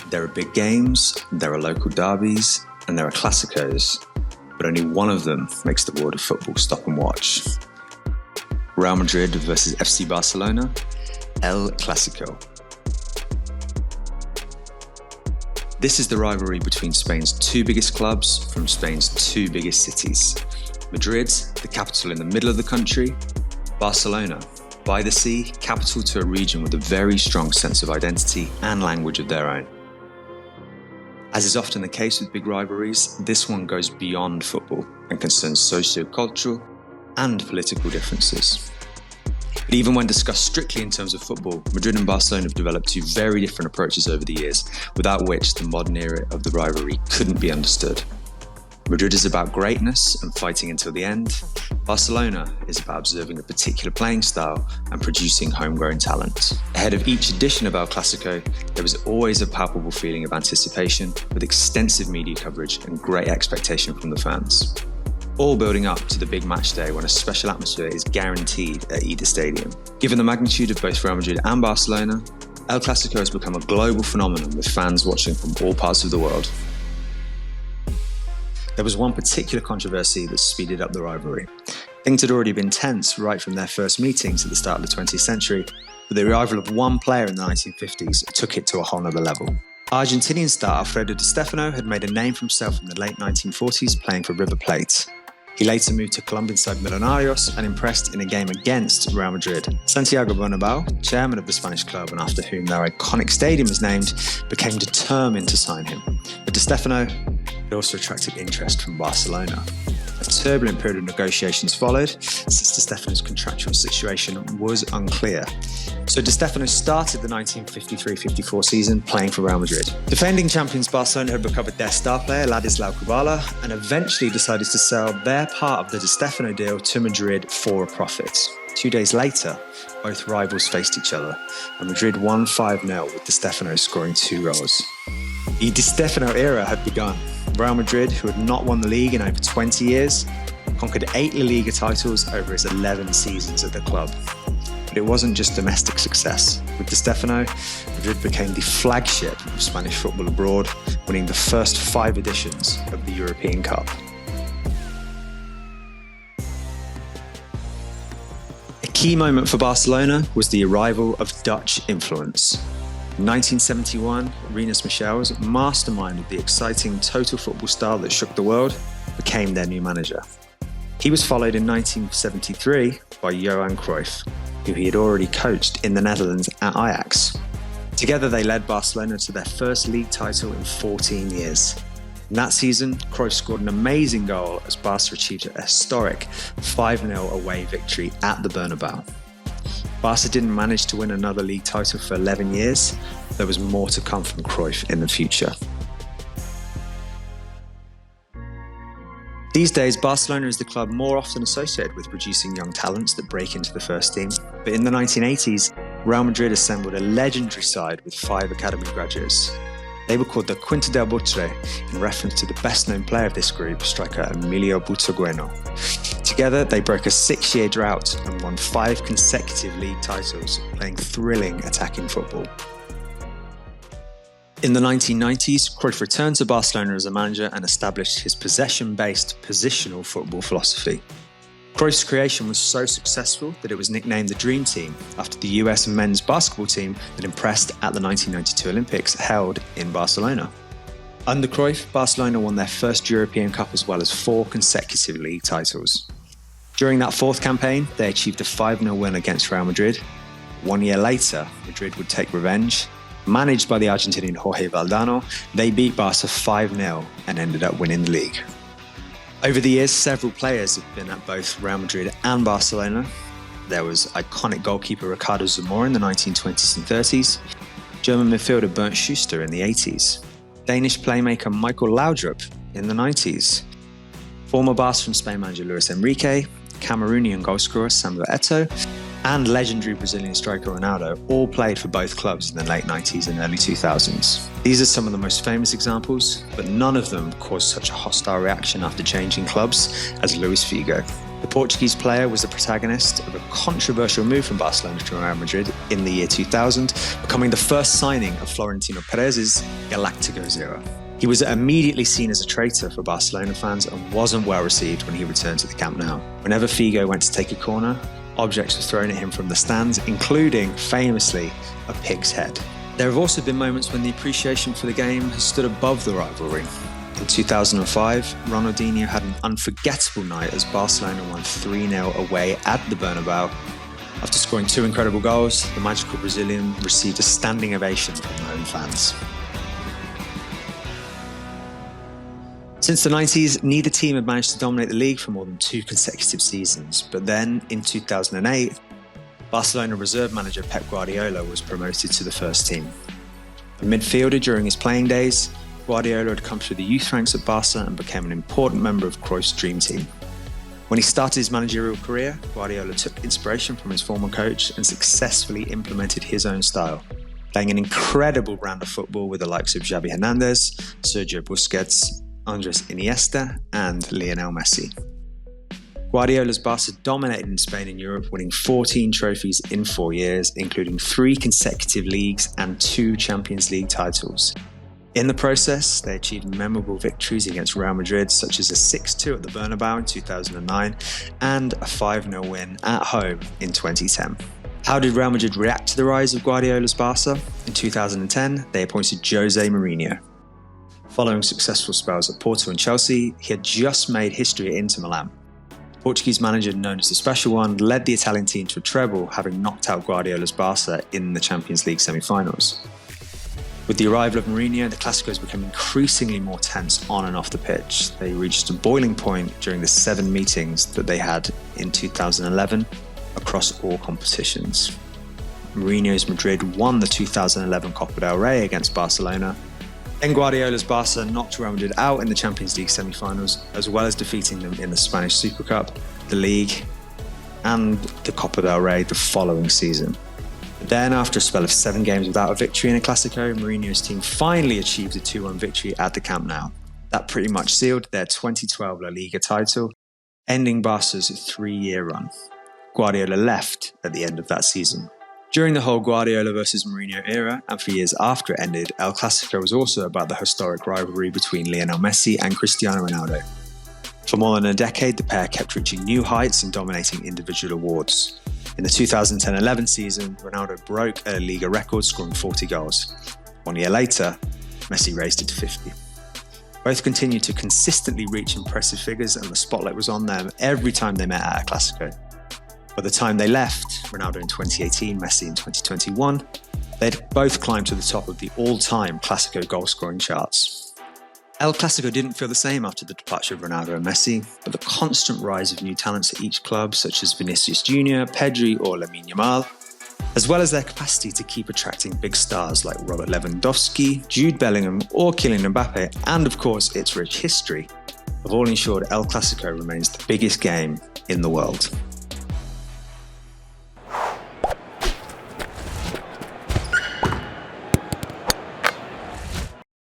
There are big games, there are local derbies, and there are Clásicos, but only one of them makes the world of football stop and watch. Real Madrid versus FC Barcelona, El Clásico. This is the rivalry between Spain's two biggest clubs from Spain's two biggest cities. Madrid, the capital in the middle of the country, Barcelona, by the sea, capital to a region with a very strong sense of identity and language of their own. As is often the case with big rivalries, this one goes beyond football and concerns socio-cultural and political differences. But even when discussed strictly in terms of football, Madrid and Barcelona have developed two very different approaches over the years, without which the modern era of the rivalry couldn't be understood. Madrid is about greatness and fighting until the end. Barcelona is about observing a particular playing style and producing homegrown talent. Ahead of each edition of El Clásico, there was always a palpable feeling of anticipation, with extensive media coverage and great expectation from the fans. All building up to the big match day when a special atmosphere is guaranteed at either stadium. Given the magnitude of both Real Madrid and Barcelona, El Clásico has become a global phenomenon with fans watching from all parts of the world. There was one particular controversy that speeded up the rivalry. Things had already been tense right from their first meetings at the start of the 20th century, but the arrival of one player in the 1950s took it to a whole nother level. Argentinian star Alfredo Di Stefano had made a name for himself in the late 1940s playing for River Plate. He later moved to Colombian side Millonarios and impressed in a game against Real Madrid. Santiago Bernabeu, chairman of the Spanish club and after whom their iconic stadium is named, became determined to sign him. But Di Stefano had also attracted interest from Barcelona. A turbulent period of negotiations followed, since Di Stefano's contractual situation was unclear. So Di Stefano started the 1953-54 season playing for Real Madrid. Defending champions Barcelona had recovered their star player Ladislau Kubala and eventually decided to sell their part of the Di Stefano deal to Madrid for a profit. 2 days later, both rivals faced each other, and Madrid won 5-0 with Di Stefano scoring 2 goals. The Di Stefano era had begun. Real Madrid, who had not won the league in over 20 years, conquered 8 La Liga titles over his 11 seasons at the club. But it wasn't just domestic success. With Di Stefano, Madrid became the flagship of Spanish football abroad, winning the first 5 editions of the European Cup. A key moment for Barcelona was the arrival of Dutch influence. In 1971, Rinus Michels, mastermind of the exciting total football style that shook the world, became their new manager. He was followed in 1973 by Johan Cruyff, who he had already coached in the Netherlands at Ajax. Together they led Barcelona to their first league title in 14 years. In that season, Cruyff scored an amazing goal as Barca achieved a historic 5-0 away victory at the Bernabeu. Barca didn't manage to win another league title for 11 years. There was more to come from Cruyff in the future. These days, Barcelona is the club more often associated with producing young talents that break into the first team. But in the 1980s, Real Madrid assembled a legendary side with 5 academy graduates. They were called the Quinta del Buitre in reference to the best-known player of this group, striker Emilio Butragueño. Together, they broke a 6-year drought and won 5 consecutive league titles, playing thrilling attacking football. In the 1990s, Cruyff returned to Barcelona as a manager and established his possession-based positional football philosophy. Cruyff's creation was so successful that it was nicknamed the Dream Team after the US men's basketball team that impressed at the 1992 Olympics held in Barcelona. Under Cruyff, Barcelona won their first European Cup as well as 4 consecutive league titles. During that 4th campaign, they achieved a 5-0 win against Real Madrid. 1 year later, Madrid would take revenge. Managed by the Argentinian Jorge Valdano, they beat Barca 5-0 and ended up winning the league. Over the years, several players have been at both Real Madrid and Barcelona. There was iconic goalkeeper Ricardo Zamora in the 1920s and 30s, German midfielder Bernd Schuster in the 80s, Danish playmaker Michael Laudrup in the 90s, former Barca from Spain manager Luis Enrique, Cameroonian goalscorer Samuel Eto'o, and legendary Brazilian striker Ronaldo all played for both clubs in the late 90s and early 2000s. These are some of the most famous examples, but none of them caused such a hostile reaction after changing clubs as Luis Figo. The Portuguese player was the protagonist of a controversial move from Barcelona to Real Madrid in the year 2000, becoming the first signing of Florentino Perez's Galacticos era. He was immediately seen as a traitor for Barcelona fans and wasn't well received when he returned to the Camp Nou. Whenever Figo went to take a corner, objects were thrown at him from the stands, including, famously, a pig's head. There have also been moments when the appreciation for the game has stood above the rivalry. In 2005, Ronaldinho had an unforgettable night as Barcelona won 3-0 away at the Bernabeu. After scoring 2 incredible goals, the magical Brazilian received a standing ovation from the home fans. Since the 90s, neither team had managed to dominate the league for more than 2 consecutive seasons. But then, in 2008, Barcelona reserve manager Pep Guardiola was promoted to the first team. A midfielder during his playing days, Guardiola had come through the youth ranks at Barca and became an important member of Cruyff's dream team. When he started his managerial career, Guardiola took inspiration from his former coach and successfully implemented his own style, playing an incredible brand of football with the likes of Xavi Hernandez, Sergio Busquets, Andres Iniesta, and Lionel Messi. Guardiola's Barca dominated in Spain and Europe, winning 14 trophies in 4 years, including 3 consecutive leagues and 2 Champions League titles. In the process, they achieved memorable victories against Real Madrid, such as a 6-2 at the Bernabeu in 2009 and a 5-0 win at home in 2010. How did Real Madrid react to the rise of Guardiola's Barca? In 2010, they appointed Jose Mourinho. Following successful spells at Porto and Chelsea, he had just made history at Inter Milan. The Portuguese manager, known as the Special One, led the Italian team to a treble, having knocked out Guardiola's Barca in the Champions League semi-finals. With the arrival of Mourinho, the Clásicos became increasingly more tense on and off the pitch. They reached a boiling point during the 7 meetings that they had in 2011 across all competitions. Mourinho's Madrid won the 2011 Copa del Rey against Barcelona. Then Guardiola's Barca knocked Real Madrid out in the Champions League semi-finals, as well as defeating them in the Spanish Super Cup, the League, and the Copa del Rey the following season. Then, after a spell of 7 games without a victory in a Clásico, Mourinho's team finally achieved a 2-1 victory at the Camp Nou. That pretty much sealed their 2012 La Liga title, ending Barca's 3-year run. Guardiola left at the end of that season. During the whole Guardiola versus Mourinho era, and for years after it ended, El Clásico was also about the historic rivalry between Lionel Messi and Cristiano Ronaldo. For more than a decade, the pair kept reaching new heights and dominating individual awards. In the 2010-11 season, Ronaldo broke a Liga record, scoring 40 goals. 1 year later, Messi raised it to 50. Both continued to consistently reach impressive figures, and the spotlight was on them every time they met at a Clásico. By the time they left, Ronaldo in 2018, Messi in 2021, they'd both climbed to the top of the all-time Clásico goal-scoring charts. El Clásico didn't feel the same after the departure of Ronaldo and Messi, but the constant rise of new talents at each club, such as Vinicius Jr., Pedri or Lamine Yamal, as well as their capacity to keep attracting big stars like Robert Lewandowski, Jude Bellingham or Kylian Mbappe, and of course its rich history, have all ensured El Clásico remains the biggest game in the world.